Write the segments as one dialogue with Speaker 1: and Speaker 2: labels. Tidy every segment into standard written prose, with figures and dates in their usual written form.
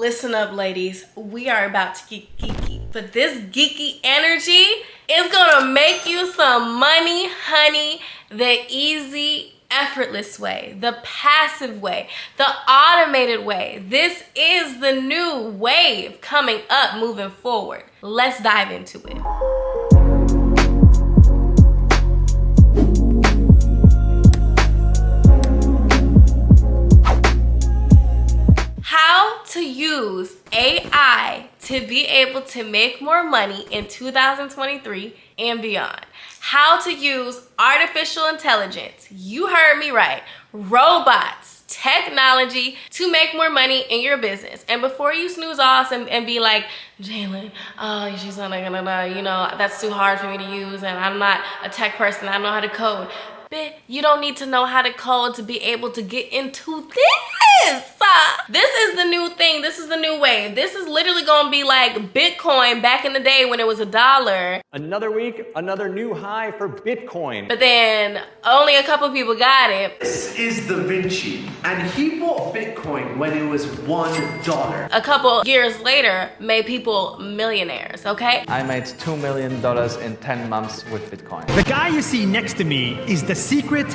Speaker 1: Listen up, ladies. We are about to get geeky. But this geeky energy is gonna make you some money, honey, the easy, effortless way, the passive way, the automated way. This is the new wave coming up, moving forward. Let's dive into it. How to use AI to be able to make more money in 2023 and beyond. How to use artificial intelligence, you heard me right, robots, technology to make more money in your business. And before you snooze off and be like, Jalen, oh, she's not gonna, you know, that's too hard for me to use and I'm not a tech person, I don't know how to code. Bitch, you don't need to know how to code to be able to get into this. This is the new thing. This is the new wave. This is literally gonna be like Bitcoin back in the day when it was $1.
Speaker 2: Another week, another new high for Bitcoin.
Speaker 1: But then only a couple people got it.
Speaker 3: This is Da Vinci, and he bought Bitcoin when it was $1.
Speaker 1: A couple years later, made people millionaires, okay?
Speaker 4: I made $2 million in 10 months with Bitcoin.
Speaker 5: The guy you see next to me is the secret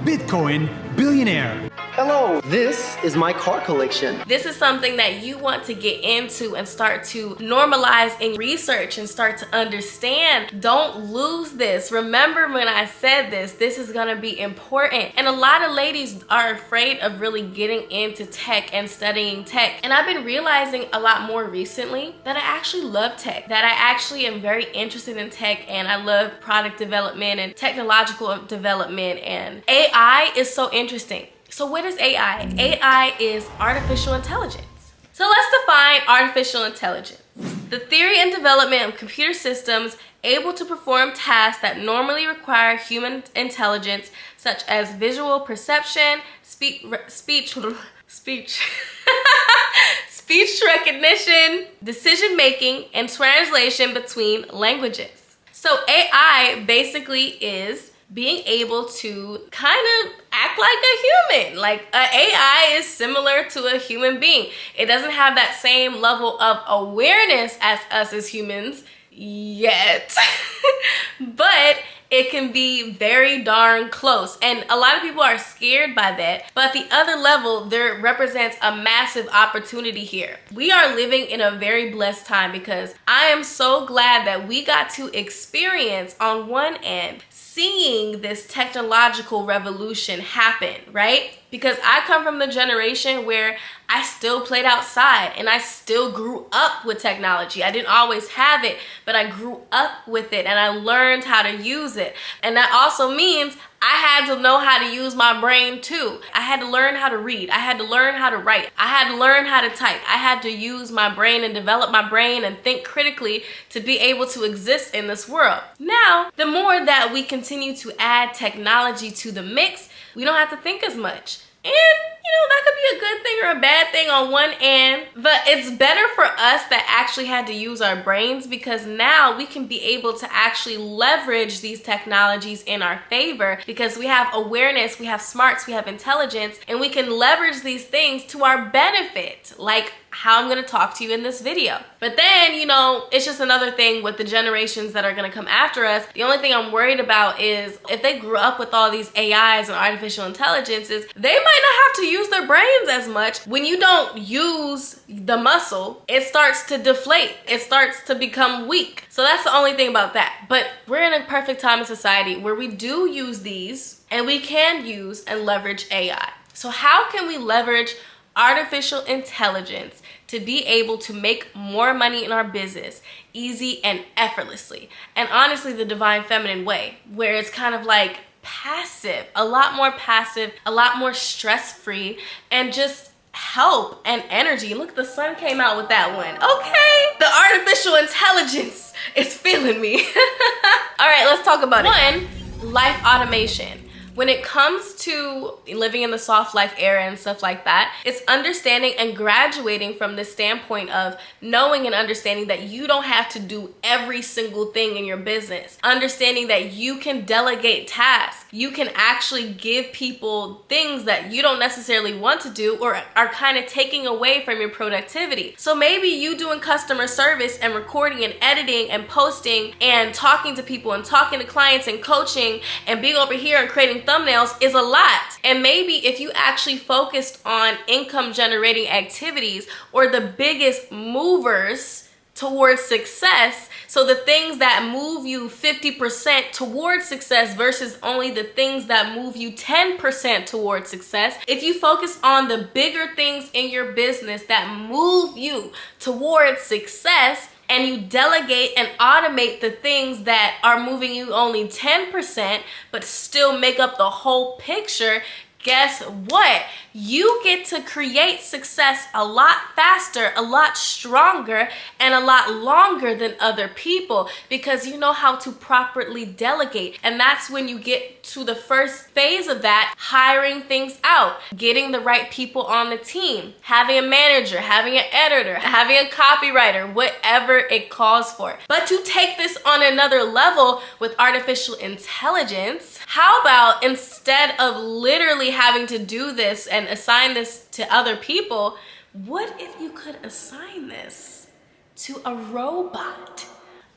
Speaker 5: Bitcoin billionaire.
Speaker 6: Hello, this is my car collection.
Speaker 1: This is something that you want to get into and start to normalize and research and start to understand. Don't lose this. Remember when I said this is gonna be important. And a lot of ladies are afraid of really getting into tech and studying tech. And I've been realizing a lot more recently that I actually love tech, that I actually am very interested in tech, and I love product development and technological development, and AI is so interesting. So what is AI? AI is artificial intelligence. So let's define artificial intelligence. The theory and development of computer systems able to perform tasks that normally require human intelligence, such as visual perception, speech recognition, decision making, and translation between languages. So AI basically is being able to kind of act like a human. Like an AI is similar to a human being. It doesn't have that same level of awareness as us as humans yet, but it can be very darn close. And a lot of people are scared by that. But at the other level, there represents a massive opportunity here. We are living in a very blessed time because I am so glad that we got to experience on one end seeing this technological revolution happen, right? Because I come from the generation where I still played outside and I still grew up with technology. I didn't always have it, but I grew up with it and I learned how to use it. And that also means I had to know how to use my brain too. I had to learn how to read. I had to learn how to write. I had to learn how to type. I had to use my brain and develop my brain and think critically to be able to exist in this world. Now, the more that we continue to add technology to the mix, we don't have to think as much. And, you know, that could be a good thing or a bad thing on one end, but it's better for us that actually had to use our brains, because now we can be able to actually leverage these technologies in our favor because we have awareness, we have smarts, we have intelligence, and we can leverage these things to our benefit, like how I'm gonna talk to you in this video. But then, you know, it's just another thing with the generations that are gonna come after us. The only thing I'm worried about is if they grew up with all these AIs and artificial intelligences, they might not have to use their brains as much. When you don't use the muscle, it starts to deflate. It starts to become weak. So that's the only thing about that. But we're in a perfect time in society where we do use these and we can use and leverage AI. So how can we leverage artificial intelligence to be able to make more money in our business easy and effortlessly? And honestly, the divine feminine way, where it's kind of like passive, a lot more passive, a lot more stress-free, and just help and energy. Look, the sun came out with that one. Okay, the artificial intelligence is feeling me. All right, let's talk about it. One, life automation. When it comes to living in the soft life era and stuff like that, it's understanding and graduating from the standpoint of knowing and understanding that you don't have to do every single thing in your business. Understanding that you can delegate tasks. You can actually give people things that you don't necessarily want to do or are kind of taking away from your productivity. So maybe you doing customer service and recording and editing and posting and talking to people and talking to clients and coaching and being over here and creating thumbnails is a lot. And maybe if you actually focused on income generating activities or the biggest movers towards success, so the things that move you 50% towards success versus only the things that move you 10% towards success, if you focus on the bigger things in your business that move you towards success, and you delegate and automate the things that are moving you only 10% but still make up the whole picture, guess what? You get to create success a lot faster, a lot stronger, and a lot longer than other people because you know how to properly delegate. And that's when you get to the first phase of that, hiring things out, getting the right people on the team, having a manager, having an editor, having a copywriter, whatever it calls for. But to take this on another level with artificial intelligence, how about instead of literally having to do this and assign this to other people, what if you could assign this to a robot?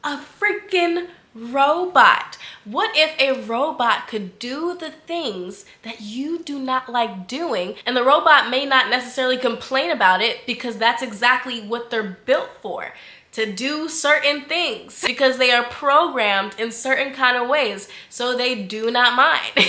Speaker 1: A freaking robot. What if a robot could do the things that you do not like doing, and the robot may not necessarily complain about it because that's exactly what they're built for, to do certain things because they are programmed in certain kind of ways, so they do not mind.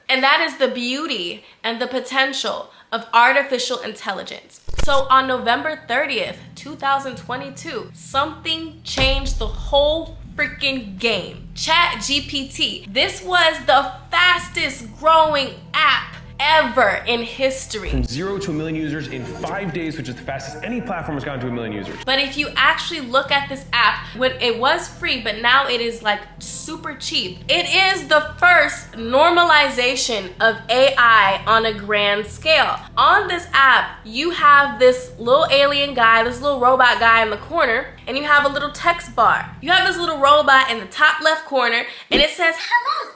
Speaker 1: And that is the beauty and the potential of artificial intelligence. So on November 30th, 2022, something changed the whole freaking game. ChatGPT. This was the fastest growing app ever in history.
Speaker 7: From 0 to 1 million users in 5 days, which is the fastest any platform has gone to 1 million users.
Speaker 1: But if you actually look at this app, when it was free, but now it is like super cheap. It is the first normalization of AI on a grand scale. On this app, you have this little alien guy, this little robot guy in the corner, and you have a little text bar. You have this little robot in the top left corner, and it says, "Hello,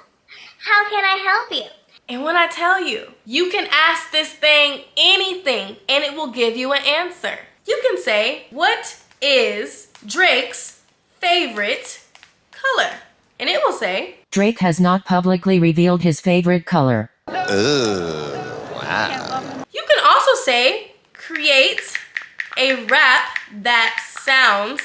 Speaker 1: how can I help you?" And when I tell you, you can ask this thing anything and it will give you an answer. You can say, "What is Drake's favorite color?" And it will say,
Speaker 8: "Drake has not publicly revealed his favorite color."
Speaker 1: You can also say, "Create a rap that sounds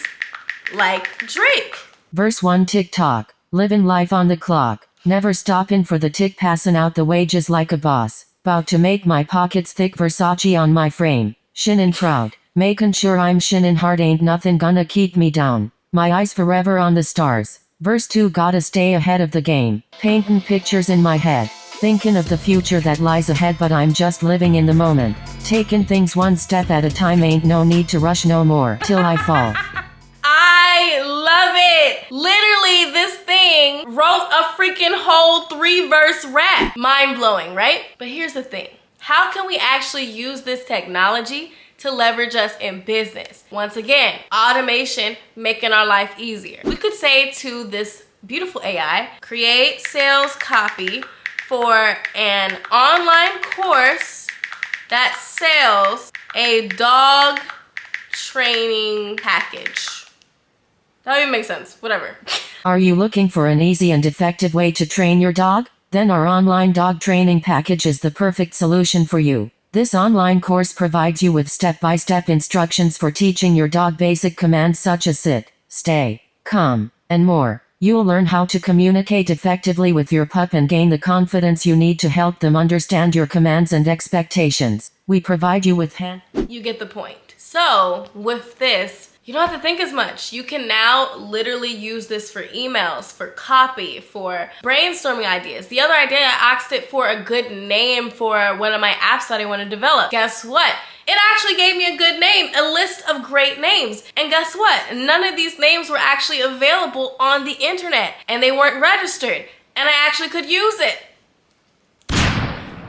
Speaker 1: like Drake."
Speaker 8: Verse 1 TikTok. Living life on the clock. Never stopping for the tick, passing out the wages like a boss. Bout to make my pockets thick, Versace on my frame. Shinin' proud. Making sure I'm shinin' hard, ain't nothing gonna keep me down. My eyes forever on the stars. Verse 2 gotta stay ahead of the game. Painting pictures in my head. Thinking of the future that lies ahead, but I'm just living in the moment. Taking things one step at a time, ain't no need to rush no more. Till I fall.
Speaker 1: I love it. Literally, this thing wrote a freaking whole 3-verse rap. Mind blowing, right? But here's the thing. How can we actually use this technology to leverage us in business? Once again, automation making our life easier. We could say to this beautiful AI, create sales copy for an online course that sells a dog training package. That don't even make sense. Whatever.
Speaker 8: Are you looking for an easy and effective way to train your dog? Then our online dog training package is the perfect solution for you. This online course provides you with step-by-step instructions for teaching your dog basic commands such as sit, stay, come, and more. You'll learn how to communicate effectively with your pup and gain the confidence you need to help them understand your commands and expectations. We provide you with
Speaker 1: You get the point. So, with this, you don't have to think as much. You can now literally use this for emails, for copy, for brainstorming ideas. The other idea, I asked it for a good name for one of my apps that I want to develop. Guess what? It actually gave me a good name, a list of great names. And guess what? None of these names were actually available on the internet and they weren't registered. And I actually could use it.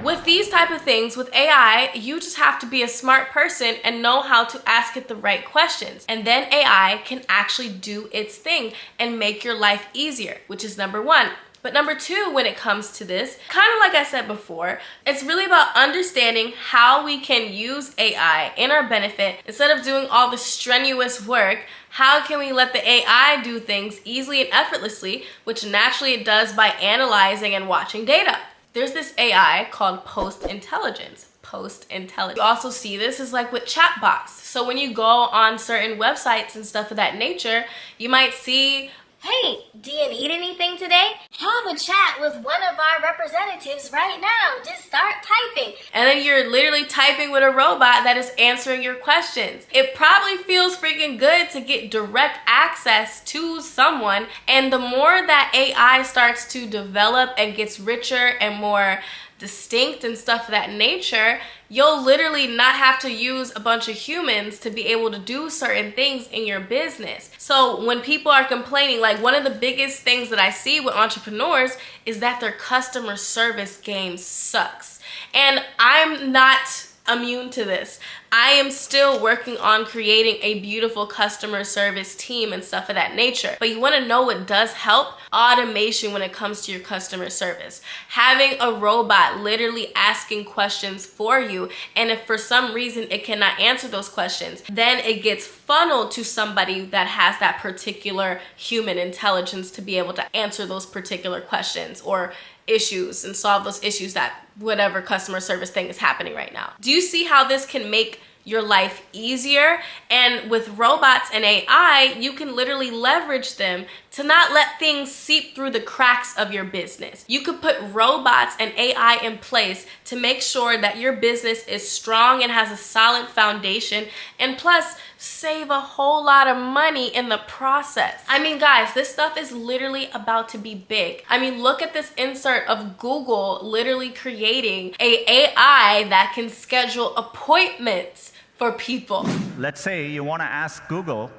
Speaker 1: With these type of things, with AI, you just have to be a smart person and know how to ask it the right questions. And then AI can actually do its thing and make your life easier, which is number one. But number two, when it comes to this, kind of like I said before, it's really about understanding how we can use AI in our benefit. Instead of doing all the strenuous work, how can we let the AI do things easily and effortlessly, which naturally it does by analyzing and watching data. There's this AI called post-intelligence. You also see this is like with chatbots. So when you go on certain websites and stuff of that nature, you might see,
Speaker 9: hey, do you need anything today? Have a chat with one of our representatives right now. Just start typing.
Speaker 1: And then you're literally typing with a robot that is answering your questions. It probably feels freaking good to get direct access to someone. And the more that AI starts to develop and gets richer and more distinct and stuff of that nature, you'll literally not have to use a bunch of humans to be able to do certain things in your business. So when people are complaining, like one of the biggest things that I see with entrepreneurs is that their customer service game sucks. And I'm not immune to this. I am still working on creating a beautiful customer service team and stuff of that nature. But you want to know what does help? Automation when it comes to your customer service. Having a robot literally asking questions for you, and if for some reason it cannot answer those questions, then it gets funneled to somebody that has that particular human intelligence to be able to answer those particular questions or issues and solve those issues that whatever customer service thing is happening right now. Do you see how this can make your life easier? And with robots and AI, you can literally leverage them to not let things seep through the cracks of your business. You could put robots and AI in place to make sure that your business is strong and has a solid foundation, and plus save a whole lot of money in the process. I mean, guys, this stuff is literally about to be big. I mean, look at this insert of Google literally creating a AI that can schedule appointments for people.
Speaker 10: Let's say you want to ask Google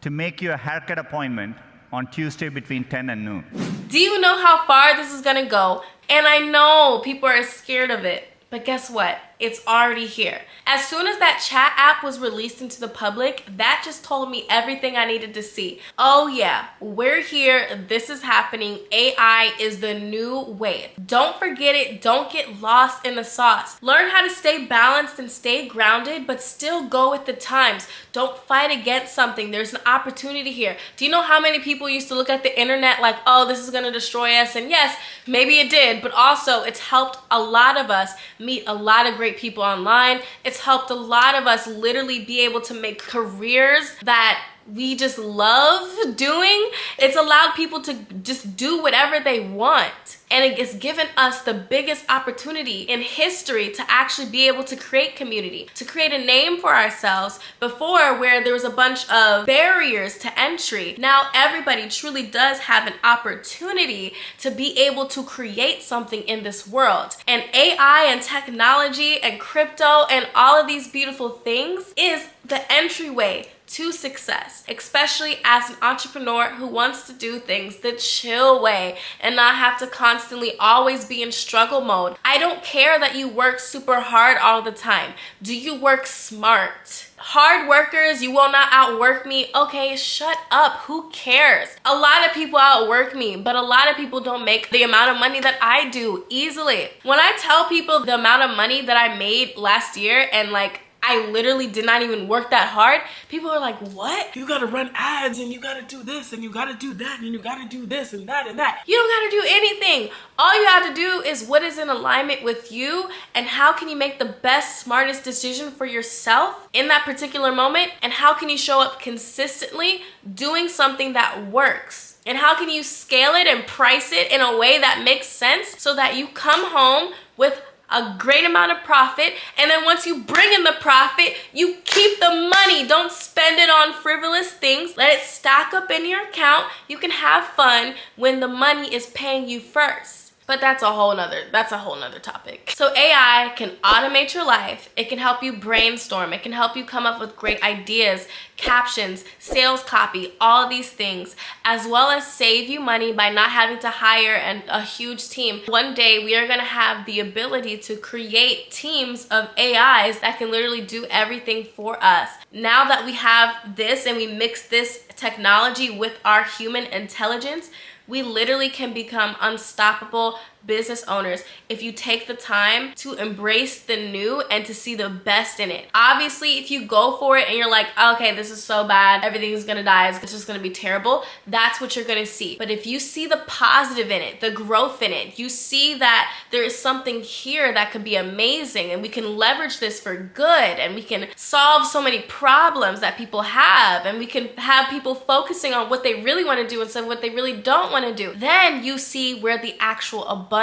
Speaker 10: to make you a haircut appointment on Tuesday between 10 and noon.
Speaker 1: Do you know how far this is gonna go? And I know people are scared of it, but guess what? It's already here. As soon as that chat app was released into the public, that just told me everything I needed to see. Oh yeah, we're here, this is happening, AI is the new wave. Don't forget it, don't get lost in the sauce. Learn how to stay balanced and stay grounded, but still go with the times. Don't fight against something, there's an opportunity here. Do you know how many people used to look at the internet like, oh, this is gonna destroy us? And yes, maybe it did, but also it's helped a lot of us meet a lot of great people online. It's helped a lot of us literally be able to make careers that we just love doing. It's allowed people to just do whatever they want. And it has given us the biggest opportunity in history to actually be able to create community, to create a name for ourselves. Before, where there was a bunch of barriers to entry, now everybody truly does have an opportunity to be able to create something in this world. And AI and technology and crypto and all of these beautiful things is the entryway to success, especially as an entrepreneur who wants to do things the chill way and not have to constantly always be in struggle mode. I don't care that you work super hard all the time. Do you work smart? Hard workers, you will not outwork me. Okay, shut up. Who cares? A lot of people outwork me, but a lot of people don't make the amount of money that I do easily. When I tell people the amount of money that I made last year and like I literally did not even work that hard, people are like, what?
Speaker 11: You gotta run ads and you gotta do this and you gotta do that and you gotta do this and that and that.
Speaker 1: You don't gotta do anything. All you have to do is what is in alignment with you and how can you make the best, smartest decision for yourself in that particular moment, and how can you show up consistently doing something that works. And how can you scale it and price it in a way that makes sense so that you come home with a great amount of profit, and then once you bring in the profit, you keep the money. Don't spend it on frivolous things. Let it stack up in your account. You can have fun when the money is paying you first. But that's a whole nother topic. So AI can automate your life. It can help you brainstorm. It can help you come up with great ideas, captions, sales copy, all of these things, as well as save you money by not having to hire a huge team. One day we are gonna have the ability to create teams of AIs that can literally do everything for us. Now that we have this and we mix this technology with our human intelligence, we literally can become unstoppable business owners if you take the time to embrace the new and to see the best in it. Obviously, if you go for it and you're like, okay, this is so bad, everything's gonna die, it's just gonna be terrible, that's what you're gonna see. But if you see the positive in it, the growth in it, you see that there is something here that could be amazing and we can leverage this for good and we can solve so many problems that people have and we can have people focusing on what they really wanna do instead of what they really don't wanna do, then you see where the actual abundance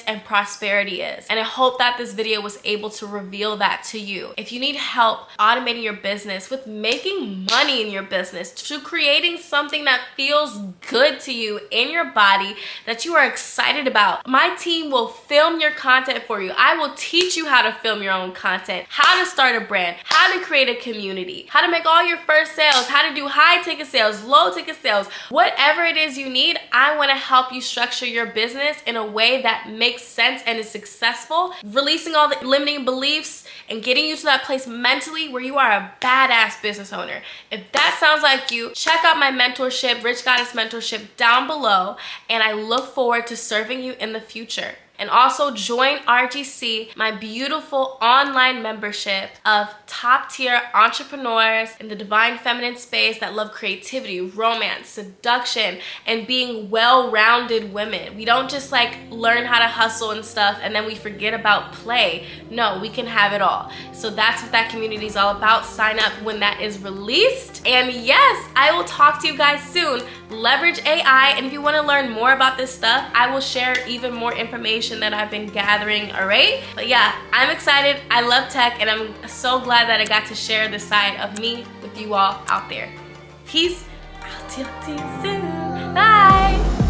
Speaker 1: and prosperity is. And I hope that this video was able to reveal that to you. If you need help automating your business, with making money in your business, to creating something that feels good to you in your body, that you are excited about, my team will film your content for you. I will teach you how to film your own content, how to start a brand, how to create a community, how to make all your first sales, how to do high ticket sales, low ticket sales, whatever it is you need. I want to help you structure your business in a way that makes sense and is successful, releasing all the limiting beliefs and getting you to that place mentally where you are a badass business owner. If that sounds like you, check out my mentorship, Rich Goddess Mentorship, down below, and I look forward to serving you in the future. And also join RGC, my beautiful online membership of top tier entrepreneurs in the divine feminine space that love creativity, romance, seduction, and being well-rounded women. We don't just like learn how to hustle and stuff and then we forget about play. No, we can have it all. So that's what that community is all about. Sign up when that is released. And yes, I will talk to you guys soon. Leverage AI, and if you want to learn more about this stuff, I will share even more information that I've been gathering, all right? But yeah, I'm excited. I love tech, and I'm so glad that I got to share this side of me with you all out there. Peace. I'll talk to you soon. Bye.